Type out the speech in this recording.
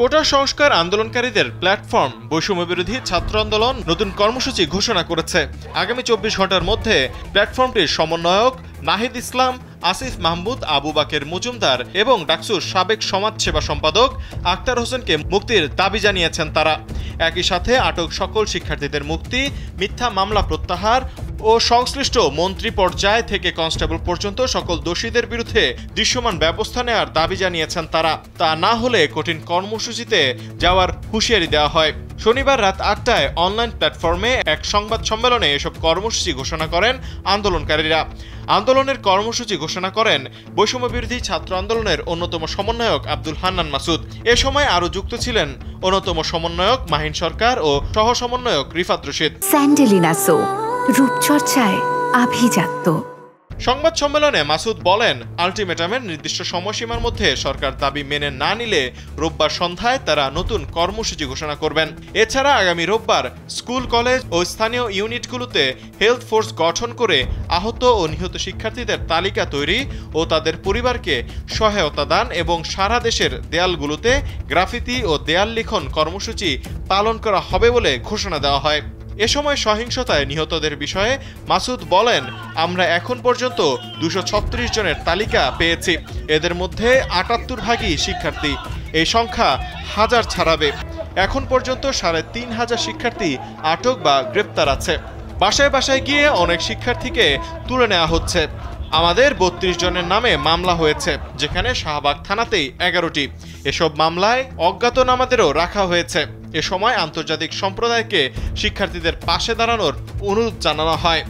কোটা সংস্কার আন্দোলনকারীদের প্ল্যাটফর্ম বৈষম্য বিরোধী ছাত্র আন্দোলন নতুন কর্মসূচি ঘোষণা করেছে। আগামী 24 ঘন্টার মধ্যে প্ল্যাটফর্মটির সমন্বয়ক নাহিদ ইসলাম, আসিফ মাহমুদ, আবু বাকের মজুমদার এবং ডাকসুর সাবেক সমাজসেবা সম্পাদক আক্তার হোসেনকে মুক্তির দাবি জানিয়েছেন তারা। একই সাথে আটক সকল শিক্ষার্থীদের মুক্তি, মিথ্যা মামলা প্রত্যাহার ও সংশ্লিষ্ট মন্ত্রী পর্যায় থেকে কনস্টেবল পর্যন্ত সকল দোষীদের বিরুদ্ধে দৃশ্যমান ব্যবস্থা নেওয়ার দাবি জানিয়েছেন তারা। তা না হলে কঠিন কর্মসূচিতে যাওয়ার হুঁশিয়ারি দেওয়া হয়। শনিবার রাত 8টায় অনলাইন প্ল্যাটফর্মে এক সংবাদ সম্মেলনে এসব কর্মসূচি ঘোষণা করেন আন্দোলনকারীরা। আন্দোলনের কর্মসূচি ঘোষণা করেন বৈষম্য বিরোধী ছাত্র আন্দোলনের অন্যতম সমন্বয়ক আব্দুল হান্নান মাসুদ। এ সময় আরও যুক্ত ছিলেন অন্যতম সমন্বয়ক মাহিন সরকার ও সহ সমন্বয়ক রিফাত রশিদ। স্যান্ডেলিনা সো, রূপচর্চায় আভিজাত্য। সংবাদ সম্মেলনে মাসুদ বলেন, আলটিমেটামের নির্দিষ্ট সময়সীমার মধ্যে সরকার দাবি মেনে না নিলে রোববার সন্ধ্যায় তারা নতুন কর্মসূচি ঘোষণা করবেন। এছাড়া আগামী রোববার স্কুল, কলেজ ও স্থানীয় ইউনিটগুলোতে হেলথ ফোর্স গঠন করে আহত ও নিহত শিক্ষার্থীদের তালিকা তৈরি ও তাদের পরিবারকে সহায়তা দান এবং সারা দেশের দেয়ালগুলোতে গ্রাফিতি ও দেয়াল লিখন কর্মসূচি পালন করা হবে বলে ঘোষণা দেওয়া হয়। এ সময় সহিংসতায় নিহতদের বিষয়ে মাসুদ বলেন, আমরা এখন পর্যন্ত 236 জনের তালিকা পেয়েছি। এদের মধ্যে 78 ভাগই শিক্ষার্থী। এই সংখ্যা হাজার ছাড়াবে। এখন পর্যন্ত 3500 শিক্ষার্থী আটক বা গ্রেপ্তার আছে। বাসায় বাসায় গিয়ে অনেক শিক্ষার্থীকে তুলে নেওয়া হচ্ছে। আমাদের 32 জনের নামে মামলা হয়েছে, যেখানে শাহবাগ থানাতেই 11টি। এসব মামলায় অজ্ঞাতনামাদেরও রাখা হয়েছে। এ সময় আন্তর্জাতিক সম্প্রদায়কে শিক্ষার্থীদের পাশে দাঁড়ানোর অনুরোধ জানানো হয়।